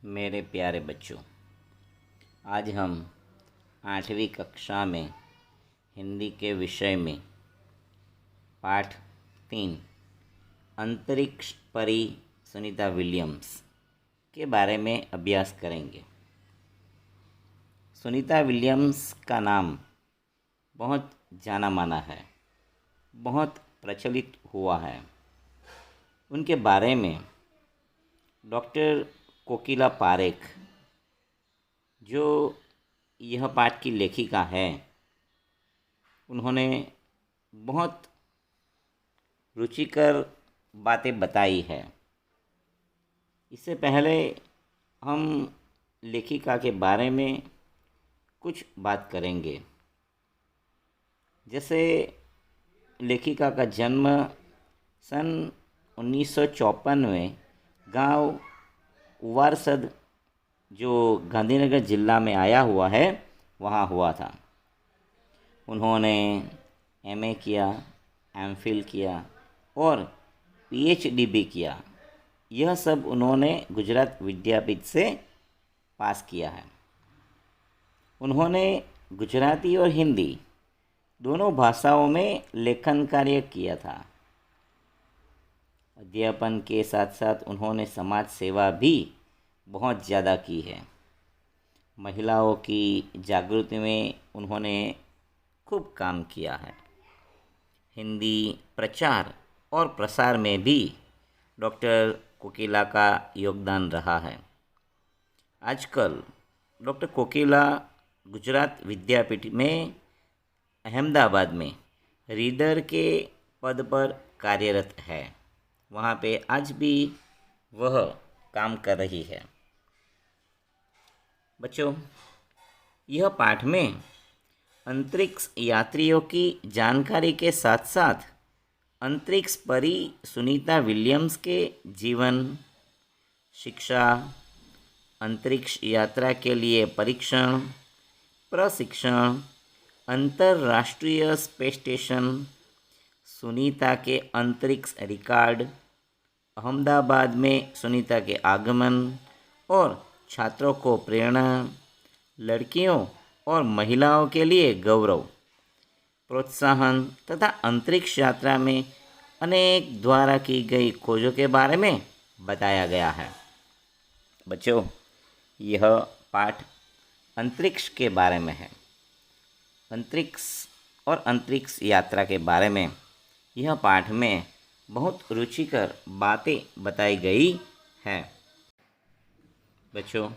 मेरे प्यारे बच्चों, आज हम 8वीं कक्षा में हिंदी के विषय में पाठ 3 अंतरिक्ष परी सुनीता विलियम्स के बारे में अभ्यास करेंगे। सुनीता विलियम्स का नाम बहुत जाना माना है, बहुत प्रचलित हुआ है। उनके बारे में डॉक्टर कोकिला पारेख, जो यह पाठ की लेखिका है, उन्होंने बहुत रुचिकर बातें बताई है। इससे पहले हम लेखिका के बारे में कुछ बात करेंगे। जैसे लेखिका का जन्म सन 1954 में गांव उवारसद, जो गांधीनगर जिला में आया हुआ है, वहाँ हुआ था। उन्होंने एमए किया, एमफिल किया और पीएचडी भी किया। यह सब उन्होंने गुजरात विद्यापीठ से पास किया है। उन्होंने गुजराती और हिंदी दोनों भाषाओं में लेखन कार्य किया था। अध्यापन के साथ साथ उन्होंने समाज सेवा भी बहुत ज़्यादा की है। महिलाओं की जागृति में उन्होंने खूब काम किया है। हिंदी प्रचार और प्रसार में भी डॉक्टर कोकिला का योगदान रहा है। आजकल डॉक्टर कोकिला गुजरात विद्यापीठ में अहमदाबाद में रीडर के पद पर कार्यरत है। वहाँ पे आज भी वह काम कर रही है। बच्चों, यह पाठ में अंतरिक्ष यात्रियों की जानकारी के साथ साथ अंतरिक्ष परी सुनीता विलियम्स के जीवन, शिक्षा, अंतरिक्ष यात्रा के लिए परीक्षण, प्रशिक्षण, अंतर्राष्ट्रीय स्पेस स्टेशन, सुनीता के अंतरिक्ष रिकॉर्ड, अहमदाबाद में सुनीता के आगमन और छात्रों को प्रेरणा, लड़कियों और महिलाओं के लिए गौरव, प्रोत्साहन तथा अंतरिक्ष यात्रा में अनेक द्वारा की गई खोजों के बारे में बताया गया है। बच्चों, यह पाठ अंतरिक्ष के बारे में है। अंतरिक्ष और अंतरिक्ष यात्रा के बारे में यह पाठ में बहुत रुचिकर बातें बताई गई हैं। बच्चों,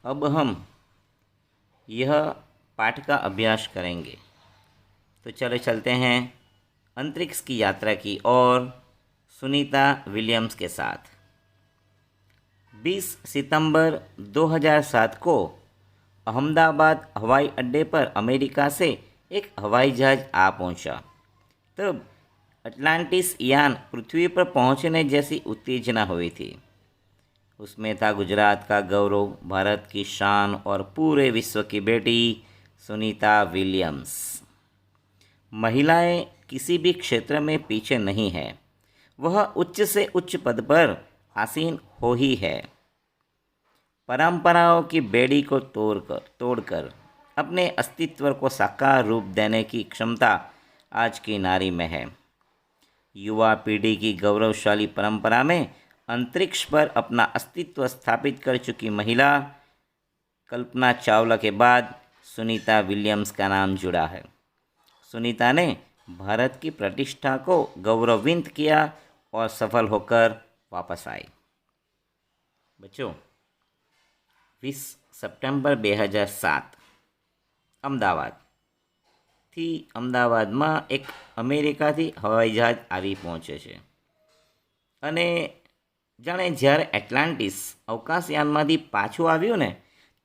अब हम यह पाठ का अभ्यास करेंगे। तो चलो चलते हैं अंतरिक्ष की यात्रा की ओर सुनीता विलियम्स के साथ। 20 सितंबर 2007 को अहमदाबाद हवाई अड्डे पर अमेरिका से एक हवाई जहाज आ पहुंचा। तब अटलांटिस यान पृथ्वी पर पहुंचने जैसी उत्तेजना हुई थी। उसमें था गुजरात का गौरव, भारत की शान और पूरे विश्व की बेटी सुनीता विलियम्स। महिलाएं किसी भी क्षेत्र में पीछे नहीं है। वह उच्च से उच्च पद पर आसीन हो ही है। परंपराओं की बेड़ी को तोड़कर अपने अस्तित्व को साकार रूप देने की क्षमता आज की नारी में है। युवा पीढ़ी की गौरवशाली परंपरा में अंतरिक्ष पर अपना अस्तित्व स्थापित कर चुकी महिला कल्पना चावला के बाद सुनीता विलियम्स का नाम जुड़ा है। सुनीता ने भारत की प्रतिष्ठा को गौरवान्वित किया और सफल होकर वापस आई। बच्चों, 20 સપ્ટેમ્બર 2007 અમદાવાદમાં એક અમેરિકાથી હવાઈ જહાજ આવી પહોંચે છે અને જાણે જ્યારે એટલાન્ટિસ અવકાશયાનમાંથી પાછું આવ્યું ને,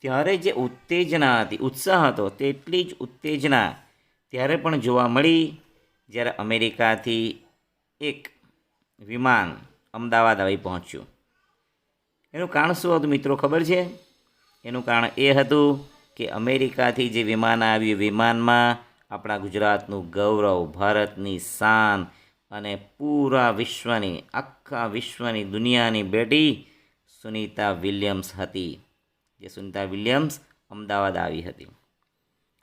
ત્યારે જે ઉત્તેજના હતી, ઉત્સાહ હતો, તેટલી જ ઉત્તેજના ત્યારે પણ જોવા મળી જ્યારે અમેરિકાથી એક વિમાન અમદાવાદ આવી પહોંચ્યું. એનું કારણ શું હતું મિત્રો, ખબર છે? એનું કારણ એ હતું કે અમેરિકાથી જે વિમાન આવ્યું, વિમાનમાં આપણા ગુજરાતનું ગૌરવ, ભારતની શાન અને પૂરા વિશ્વની, આખા વિશ્વની, દુનિયાની બેટી સુનિતા વિલિયમ્સ હતી, જે સુનિતા વિલિયમ્સ અમદાવાદ આવી હતી.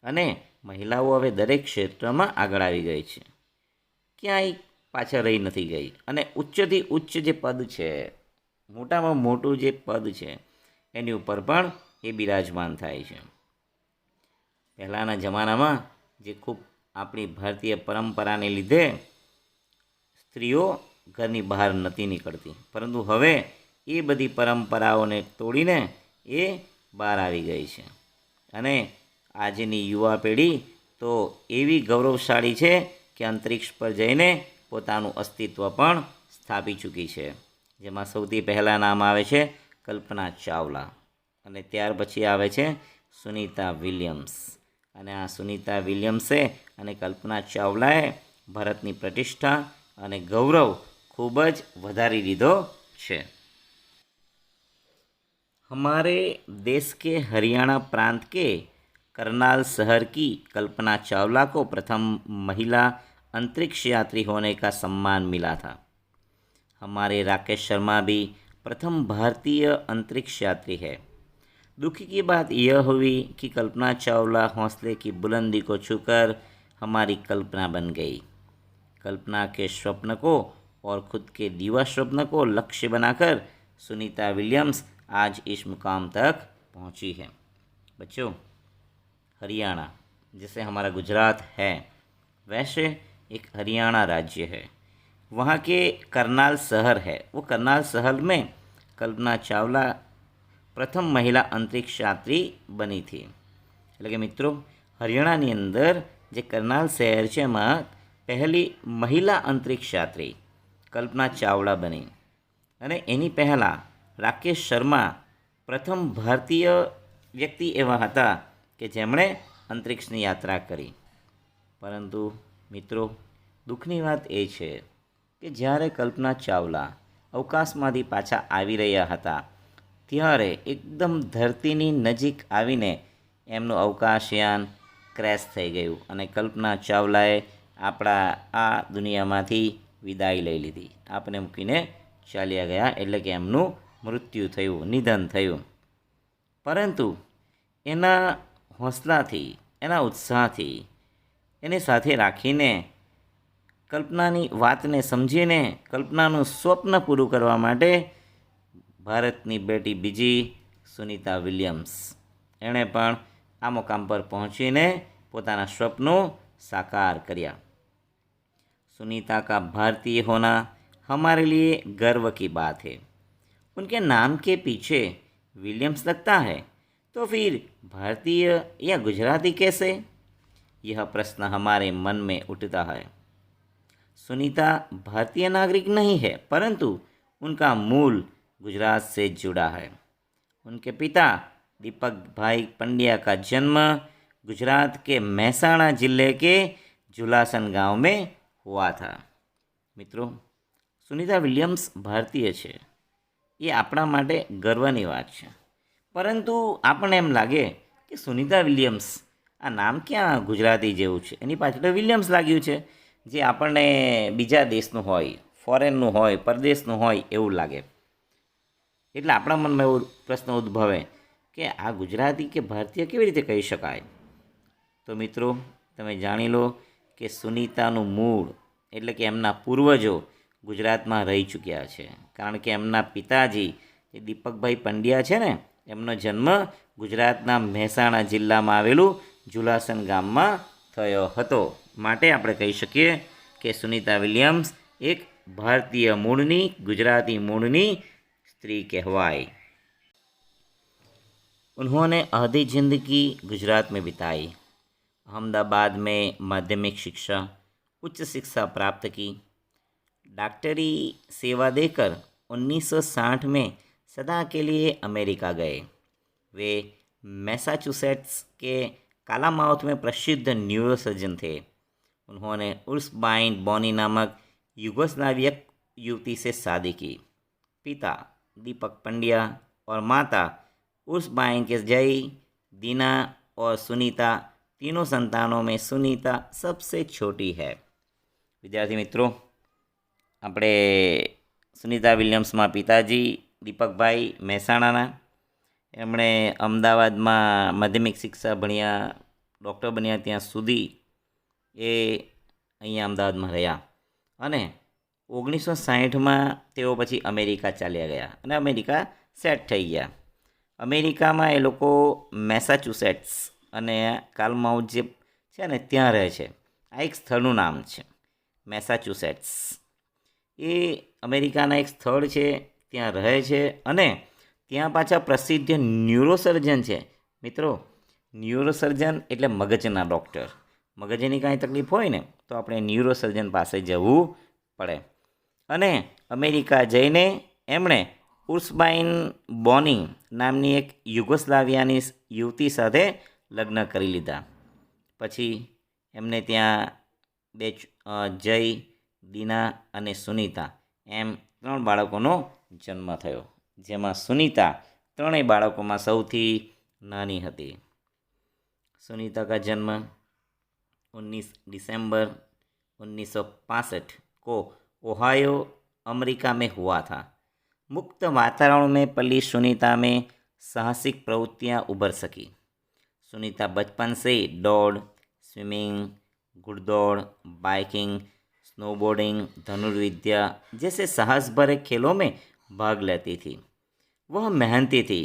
અને મહિલાઓ હવે દરેક ક્ષેત્રમાં આગળ આવી ગઈ છે, ક્યાંય પાછળ રહી નથી ગઈ. અને ઉચ્ચથી ઉચ્ચ જે પદ છે, મોટામાં મોટું જે પદ છે, એની ઉપર પણ એ બિરાજમાન થાય છે. પહેલાંના જમાનામાં જે ખૂબ આપણી ભારતીય પરંપરાને લીધે સ્ત્રીઓ ઘરની બહાર નથી નીકળતી, પરંતુ હવે એ બધી પરંપરાઓને તોડીને એ બહાર આવી ગઈ છે. અને આજની યુવા પેઢી તો એવી ગૌરવશાળી છે કે અંતરિક્ષ પર જઈને પોતાનું અસ્તિત્વ પણ સ્થાપી ચૂકી છે. જેમાં સૌથી પહેલાં નામ આવે છે કલ્પના ચાવલા, અને ત્યાર પછી આવે છે સુનિતા વિલિયમ્સ. અને આ સુનિતા વિલિયમ્સે અને કલ્પના ચાવલાએ ભારતની પ્રતિષ્ઠા અને ગૌરવ ખૂબ જ વધારી દીધો છે. हमारे देश के हरियाणा प्रांत के करनाल शहर की कल्पना चावला को प्रथम महिला अंतरिक्ष यात्री होने का सम्मान मिला था. हमारे राकेश शर्मा भी प्रथम भारतीय अंतरिक्ष यात्री है. दुखी की बात यह हुई कि कल्पना चावला हौसले की बुलंदी को छूकर हमारी कल्पना बन गई. कल्पना के स्वप्न को और खुद के दीवा स्वप्न को लक्ष्य बनाकर सुनीता विलियम्स आज इस मुकाम तक पहुंची है. बच्चों, हरियाणा जैसे हमारा गुजरात है, वैसे एक हरियाणा राज्य है. वहाँ के करनाल शहर है, वो करनाल शहर में कल्पना चावला प्रथम महिला अंतरिक्ष यात्री बनी थी. એટલે કે મિત્રો, હરિયાણાની અંદર જે કરનાલ શહેર છે એમાં પહેલી મહિલા અંતરિક્ષ યાત્રી કલ્પના ચાવલા બની. અને એની પહેલાં રાકેશ શર્મા પ્રથમ ભારતીય વ્યક્તિ એવા હતા કે જેમણે અંતરિક્ષની યાત્રા કરી. પરંતુ મિત્રો, દુઃખની વાત એ છે કે જ્યારે કલ્પના ચાવલા અવકાશમાંથી પાછા આવી રહ્યા હતા ત્યારે એકદમ ધરતીની નજીક આવીને એમનું અવકાશયાન ક્રેશ થઈ ગયું અને કલ્પના ચાવલાએ આપણા આ દુનિયામાંથી વિદાય લઈ લીધી. આપને મૂકીને ચાલ્યા ગયા, એટલે કે એમનું મૃત્યુ થયું, નિધન થયું. પરંતુ એના હોંસલાથી, એના ઉત્સાહથી, એને સાથે રાખીને કલ્પનાની વાતને સમજીને કલ્પનાનું સ્વપ્ન પૂરું કરવા માટે ભારતની બેટી બીજી સુનિતા વિલિયમ્સ, એણે પણ આ મુકામ પર પહોંચીને પોતાના સ્વપ્નો साकार કર્યા. सुनीता का भारतीय होना हमारे लिए गर्व की बात है. उनके नाम के पीछे विलियम्स लगता है तो फिर भारतीय या गुजराती कैसे? यह प्रश्न हमारे मन में उठता है. सुनीता भारतीय नागरिक नहीं है, परंतु उनका मूल गुजरात से जुड़ा है. उनके पिता दीपक भाई पंड्या का जन्म गुजरात के महसाणा जिले के जुलासन गांव में हुआ था. मित्रों, सुनीता विलियम्स भारतीय છે એ આપણા માટે ગર્વની વાત છે. પરંતુ આપણને એમ લાગે કે સુનિતા વિલિયમ્સ, આ નામ ક્યાં ગુજરાતી જેવું છે, એની પાછળ વિલિયમ્સ લાગ્યું છે, જે આપણને બીજા દેશનું હોય, ફોરેનનું હોય, પરદેશનું હોય એવું લાગે. એટલે આપણા મનમાં એવો પ્રશ્ન ઉદ્ભવે કે આ ગુજરાતી કે ભારતીય કેવી રીતે કહી શકાય? તો મિત્રો, તમે જાણી લો કે સુનિતાનું મૂળ એટલે કે એમના પૂર્વજો ગુજરાતમાં રહી ચૂક્યા છે. કારણ કે એમના પિતાજી જે દીપકભાઈ પંડ્યા છે ને, એમનો જન્મ ગુજરાતના મહેસાણા જિલ્લામાં આવેલું જુલાસન ગામમાં થયો હતો. માટે આપણે કહી શકીએ કે સુનિતા વિલિયમ્સ એક ભારતીય મૂળની, ગુજરાતી મૂળની स्त्री कहवाई. उन्होंने आधी जिंदगी गुजरात में बिताई. अहमदाबाद में माध्यमिक शिक्षा, उच्च शिक्षा प्राप्त की. डॉक्टरी सेवा देकर 1960 में सदा के लिए अमेरिका गए. वे मैसाचुसेट्स के कालामाउथ में प्रसिद्ध न्यूरोसर्जन थे. उन्होंने उर्सबाइन बोनी नामक युगोस्लाविया युवती से शादी की. पिता दीपक पंड्या और माता उर्सबाइन के जय, दीना और सुनीता, तीनों संतानों में सुनीता सबसे छोटी है. विद्यार्थी मित्रों, આપણે સુનિતા વિલિયમ્સમાં પિતાજી દીપકભાઈ મહેસાણાના. એમણે અમદાવાદમાં માધ્યમિક શિક્ષા ભણ્યા, ડૉક્ટર બન્યા ત્યાં સુધી એ અહીંયા અમદાવાદમાં રહ્યા. અને 1960માં તેઓ પછી અમેરિકા ચાલ્યા ગયા અને અમેરિકા સેટ થઈ ગયા. અમેરિકામાં એ લોકો મેસાચ્યુસેટ્સ અને કાલમાઉથ જે છે ને ત્યાં રહે છે. આ એક સ્થળનું નામ છે મેસાચ્યુસેટ્સ. એ અમેરિકાના એક સ્થળ છે, ત્યાં રહે છે અને ત્યાં પાછા પ્રસિદ્ધ ન્યુરોસર્જન છે. મિત્રો, ન્યુરોસર્જન એટલે મગજના ડૉક્ટર. મગજની કાંઈ તકલીફ હોય ને તો આપણે ન્યુરોસર્જન પાસે જવું પડે. અને અમેરિકા જઈને એમણે ઉર્સબાઇન બોની નામની એક યુગોસ્લાવિયાની યુવતી સાથે લગ્ન કરી લીધા. પછી એમને ત્યાં જય, દીના અને સુનીતા એમ 3 બાળકોનો જન્મ થયો, જેમાં સુનીતા 3 બાળકોમાં સૌથી નાની હતી. सुनीता का जन्म 19 दिसंबर 1965 को ओहायो, अमेरिका में हुआ था. मुक्त वातावरण में पली सुनीता में साहसिक प्रवृत्तियां उभर सकी. सुनीता बचपन से दौड़, स्विमिंग, घुड़दौड़, बाइकिंग, स्नोबोर्डिंग, धनुर्विद्या जैसे साहस भरे खेलों में भाग लेती थी. वह मेहनती थी.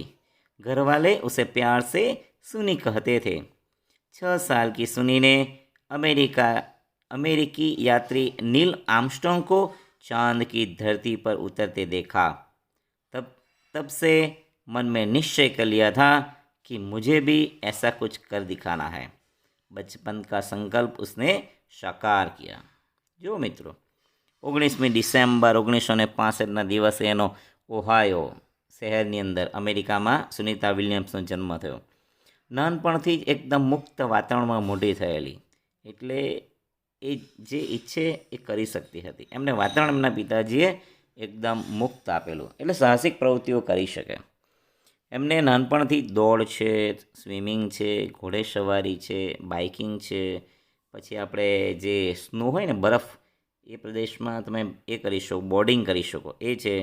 घर वाले उसे प्यार से सुनी कहते थे. 6 साल की सुनी ने अमेरिकी यात्री नील आर्मस्ट्रॉन्ग को चांद की धरती पर उतरते देखा. तब से मन में निश्चय कर लिया था कि मुझे भी ऐसा कुछ कर दिखाना है. बचपन का संकल्प उसने साकार किया. जो मित्रों, 19મી ડિસેમ્બર 1965ના દિવસે એનો ઓહાયો શહેરની અંદર અમેરિકામાં સુનીતા વિલિયમ્સનો જન્મ થયો. નાનપણથી જ એકદમ મુક્ત વાતાવરણમાં મોટી થયેલી, એટલે એ જે ઈચ્છે એ કરી શકતી હતી. એમને વાતાવરણ એમના પિતાજીએ એકદમ મુક્ત આપેલું, એટલે સાહસિક પ્રવૃત્તિઓ કરી શકે. એમને નાનપણથી દોડ છે, સ્વિમિંગ છે, ઘોડેસવારી છે, બાઇકિંગ છે, પછી આપણે જે સ્નો હોય ને બરફ, એ પ્રદેશમાં તમે એ કરી શકો, બોર્ડિંગ કરી શકો, એ છે.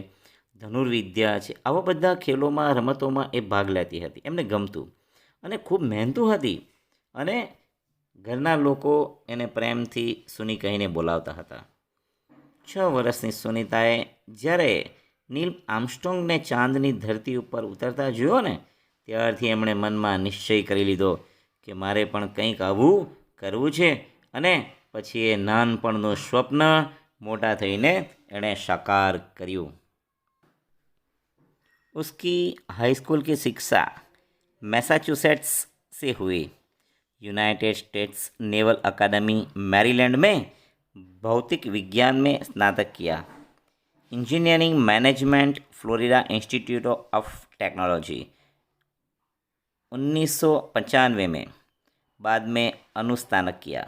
ધનુર્વિદ્યા છે. આવા બધા ખેલોમાં, રમતોમાં એ ભાગ લેતી હતી. એમને ગમતું અને ખૂબ મહેનતુ હતી. અને ઘરના લોકો એને પ્રેમથી સુની કહીને બોલાવતા હતા. 6 વર્ષની સુનીતાએ જ્યારે નીલ આર્મસ્ટ્રોંગને ચાંદની ધરતી ઉપર ઉતરતા જોયો ને, ત્યારથી એમણે મનમાં નિશ્ચય કરી લીધો કે મારે પણ કંઈક આવું કરવું છે. અને પછી એ નાનપણનું સ્વપ્ન મોટા થઈને એણે સાકાર કર્યું. उसकी हाई स्कूल की शिक्षा मैसाचुसेट्स से हुई. यूनाइटेड स्टेट्स नेवल अकादमी मैरीलैंड में भौतिक विज्ञान में स्नातक किया. Engineering management Florida institute of technology 1995 में. बाद में अनुस्नातक किया.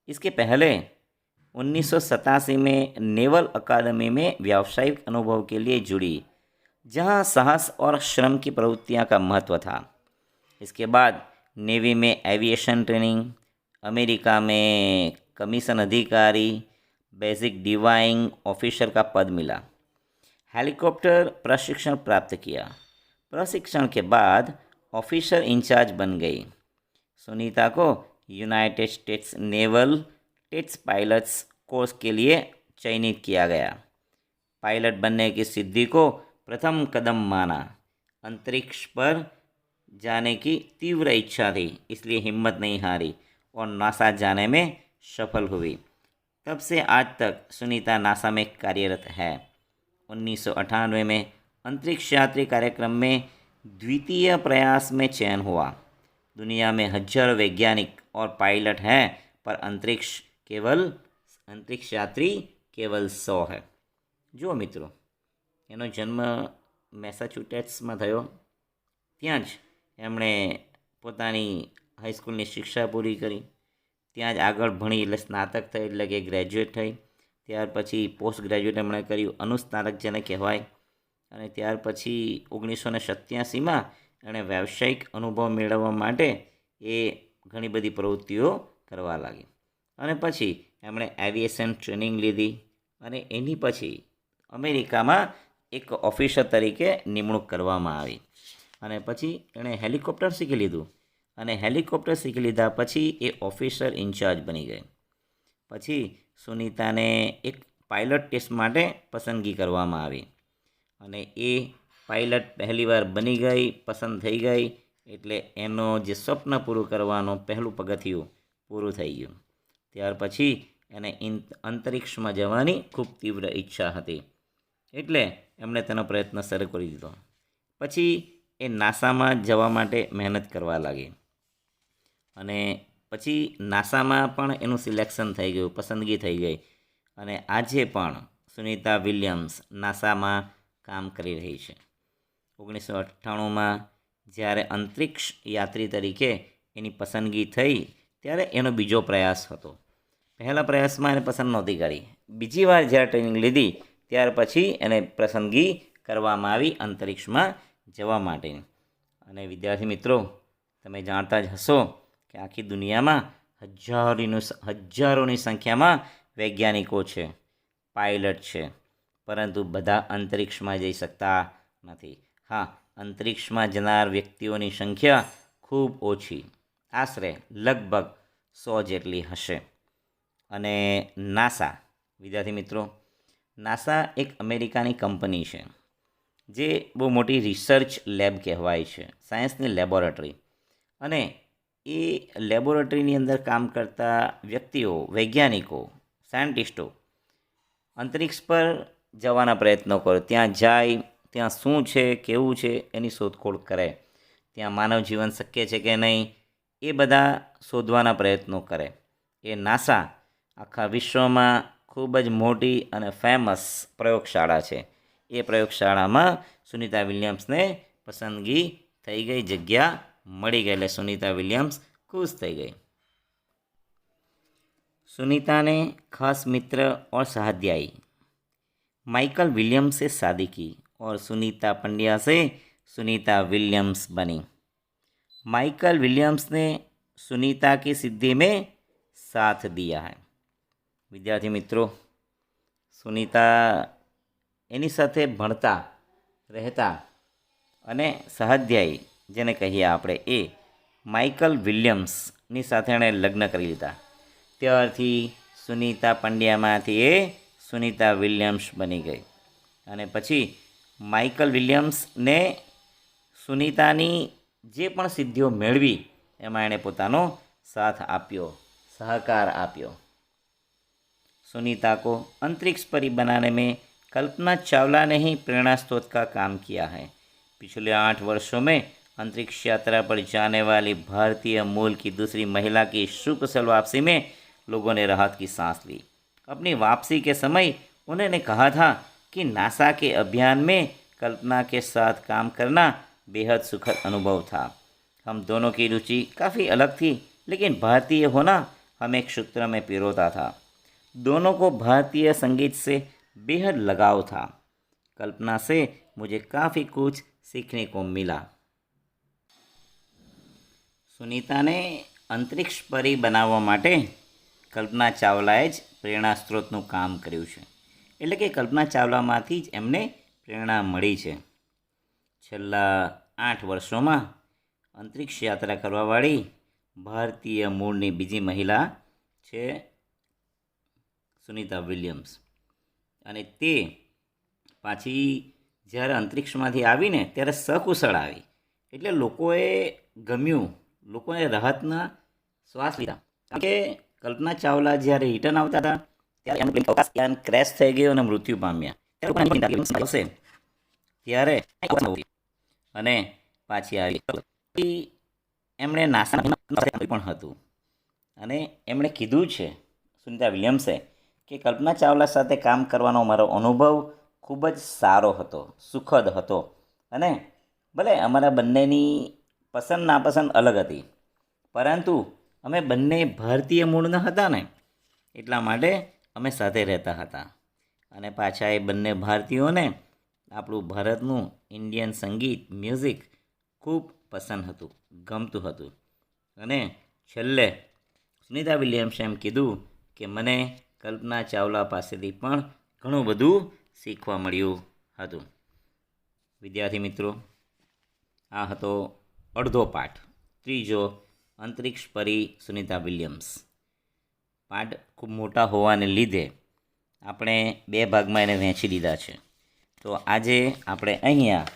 इसके पहले 1987 में नेवल अकादमी में व्यावसायिक अनुभव के लिए जुड़ी, जहां साहस और श्रम की प्रवृत्तियां का महत्व था. इसके बाद नेवी में एविएशन ट्रेनिंग, अमेरिका में कमीशन अधिकारी, बेसिक डिवाइंग ऑफिसर का पद मिला. हेलीकॉप्टर प्रशिक्षण प्राप्त किया. प्रशिक्षण के बाद ऑफिसर इंचार्ज बन गई. सुनीता को United States naval test pilots course के लिए चयनित किया गया. पायलट बनने की सिद्धि को प्रथम कदम माना. अंतरिक्ष पर जाने की तीव्र इच्छा थी, इसलिए हिम्मत नहीं हारी और नासा जाने में सफल हुई. तब से आज तक सुनीता नासा में कार्यरत है. 1998 में अंतरिक्ष यात्री कार्यक्रम में द्वितीय प्रयास में चयन हुआ. दुनिया में हजारों वैज्ञानिक और पायलट हैं, पर अंतरिक्ष यात्री केवल 100 है. जो मित्रों, એનો જન્મ મેસાચ્યુસેટ્સમાં થયો. ત્યાં જ એમણે પોતાની હાઈસ્કૂલની શિક્ષા પૂરી કરી. ત્યાં જ આગળ ભણી એટલે સ્નાતક થઈ, એટલે કે ગ્રેજ્યુએટ થઈ. ત્યાર પછી પોસ્ટ ગ્રેજ્યુએટ એમણે કર્યું, અનુસ્નાતક જેને કહેવાય. અને ત્યાર પછી 1987માં એણે વ્યાવસાયિક અનુભવ મેળવવા માટે એ ઘણી બધી પ્રવૃત્તિઓ કરવા લાગી. અને પછી એમણે એવિએશન ટ્રેનિંગ લીધી અને એની પછી અમેરિકામાં એક ઓફિસર તરીકે નિમણૂક કરવામાં આવી. અને પછી એણે હેલિકોપ્ટર શીખી લીધું અને હેલિકોપ્ટર શીખી લીધા પછી એ ઓફિસર ઇન્ચાર્જ બની ગઈ. પછી સુનીતાને એક પાયલટ ટેસ્ટ માટે પસંદગી કરવામાં આવી અને એ પાયલટ પહેલીવાર બની ગઈ, પસંદ થઈ ગઈ. એટલે એનો જે સ્વપ્ન પૂરું કરવાનું પહેલું પગથિયું પૂરું થઈ ગયું. ત્યાર પછી એને અંતરિક્ષમાં જવાની ખૂબ તીવ્ર ઈચ્છા હતી. એટલે એમણે તેનો પ્રયત્ન શરૂ કરી દીધો. પછી એ નાસામાં જવા માટે મહેનત કરવા લાગી અને પછી નાસામાં પણ એનું સિલેક્શન થઈ ગયું, પસંદગી થઈ ગઈ. અને આજે પણ સુનીતા વિલિયમ્સ નાસામાં કામ કરી રહી છે. 1998માં જ્યારે અંતરિક્ષ યાત્રી તરીકે એની પસંદગી થઈ ત્યારે એનો બીજો પ્રયાસ હતો. પહેલા પ્રયાસમાં એને પસંદ નહોતી કરી. બીજી વાર જ્યારે ટ્રેનિંગ લીધી ત્યાર પછી એને પસંદગી કરવામાં આવી અંતરિક્ષમાં જવા માટેની. અને વિદ્યાર્થી મિત્રો, તમે જાણતા જ હશો કે આખી દુનિયામાં હજારોની સંખ્યામાં વૈજ્ઞાનિકો છે, પાયલટ છે, પરંતુ બધા અંતરિક્ષમાં જઈ શકતા નથી. હા, અંતરિક્ષમાં જનાર વ્યક્તિઓની સંખ્યા ખૂબ ઓછી, આશરે લગભગ 100 જેટલી હશે. અને નાસા, વિદ્યાર્થી મિત્રો, નાસા એક અમેરિકાની કંપની છે જે બહુ મોટી રિસર્ચ લેબ કહેવાય છે, સાયન્સની લેબોરેટરી. અને એ લેબોરેટરીની અંદર કામ કરતા વ્યક્તિઓ, વૈજ્ઞાનિકો, સાયન્ટિસ્ટો અંતરિક્ષ પર જવાના પ્રયત્નો કરે, ત્યાં જાય, ત્યાં શું છે, કેવું છે એની શોધખોળ કરે, ત્યાં માનવ જીવન શક્ય છે કે નહીં એ બધા શોધવાના પ્રયત્નો કરે. એ નાસા આખા વિશ્વમાં ખૂબ જ મોટી અને ફેમસ પ્રયોગશાળા છે. એ પ્રયોગશાળામાં સુનીતા વિલિયમ્સને પસંદગી થઈ ગઈ, જગ્યા મળી ગઈ. એટલે સુનીતા વિલિયમ્સ खुश થઈ ગઈ. सुनीता ने खास मित्र और सहाध्यायी माइकल विलियम्स से शादी की और सुनीता पंड्या से सुनीता विलियम्स बनी. माइकल विलियम्स ने सुनीता की सिद्धि में साथ दिया है. विद्यार्थी मित्रों, सुनीता એની સાથે ભણતા રહેતા અને સહાધ્યાયી જેને કહીએ આપણે એ માઇકલ વિલિયમ્સની સાથે એણે લગ્ન કરી લીધા. ત્યારથી સુનીતા પંડ્યામાંથી એ સુનીતા વિલિયમ્સ બની ગઈ. અને પછી માઇકલ વિલિયમ્સને સુનીતાની જે પણ સિદ્ધિઓ મેળવી એમાં એણે પોતાનો સાથ આપ્યો, सहकार आप्यो. सुनीता को अंतरिक्ष परी बनाने में कल्पना चावला ने ही प्रेरणा स्रोत का काम किया है. पिछले 8 वर्षों में अंतरिक्ष यात्रा पर जाने वाली भारतीय मूल की दूसरी महिला की सुकुशल वापसी में लोगों ने राहत की सांस ली. अपनी वापसी के समय उन्होंने कहा था कि नासा के अभियान में कल्पना के साथ काम करना बेहद सुखद अनुभव था. हम दोनों की रुचि काफ़ी अलग थी, लेकिन भारतीय होना हमें एक सूत्र में पिरोता था. दोनों को भारतीय संगीत से बेहद लगाव था. कल्पना से मुझे काफ़ी कुछ सीखने को मिला. સુનીતાને અંતરિક્ષ પરી બનાવવા માટે કલ્પના ચાવલાએ જ પ્રેરણા સ્ત્રોતનું કામ કર્યું છે. એટલે કે કલ્પના ચાવલામાંથી જ એમને પ્રેરણા મળી છે. છેલ્લા 8 વર્ષોમાં અંતરિક્ષ યાત્રા કરવાવાળી ભારતીય મૂળની બીજી મહિલા છે સુનીતા વિલિયમ્સ. અને તે પાછી જ્યારે અંતરિક્ષમાંથી આવીને ત્યારે સકુશળ આવી. એટલે લોકોએ ગમ્યું, લોકોએ રાહતના શ્વાસ લીધા. કારણ કે કલ્પના ચાવલા જ્યારે રિટર્ન આવતા હતા ત્યારે એમનું અવકાશયાન ક્રેશ થઈ ગયું અને મૃત્યુ પામ્યા. ત્યારે અને પાછી આવી એમણે નાસા પણ હતું. અને એમણે કીધું છે સુનીતા વિલિયમ્સે કે કલ્પના ચાવલા સાથે કામ કરવાનો મારો અનુભવ ખૂબ જ સારો હતો, સુખદ હતો. અને ભલે અમારા બંનેની પસંદ નાપસંદ અલગ હતી, પરંતુ અમે બંને ભારતીય મૂળના હતા ને એટલા માટે અમે સાથે રહેતા હતા. અને પાછા એ બંને ભારતીયોને આપણું ભારતનું ઇન્ડિયન સંગીત, મ્યુઝિક ખૂબ પસંદ હતું, ગમતું હતું. અને છેલ્લે સુનીતા વિલિયમ્સે એમ કીધું કે મને કલ્પના ચાવલા પાસેથી પણ ઘણું બધું શીખવા મળ્યું હતું. વિદ્યાર્થી મિત્રો, આ હતો અડધો પાઠ, ત્રીજો, અંતરિક્ષ પરી સુનિતા વિલિયમ્સ. પાઠ ખૂબ મોટા હોવાને લીધે આપણે 2 ભાગમાં એને વહેંચી દીધા છે. તો આજે આપણે અહીંયા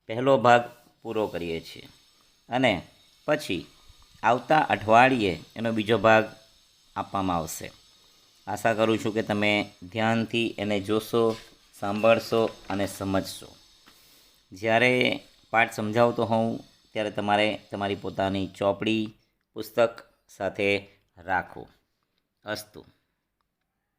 પહેલો ભાગ પૂરો કરીએ છીએ અને પછી આવતા અઠવાડિયે એનો બીજો ભાગ આપવામાં આવશે. આશા કરું છું કે તમે ધ્યાનથી એને જોશો, સાંભળશો અને સમજશો. જ્યારે પાઠ સમજાવતો હોઉં ત્યારે તમારે તમારી પોતાની ચોપડી, પુસ્તક સાથે રાખો. અસ્તુ.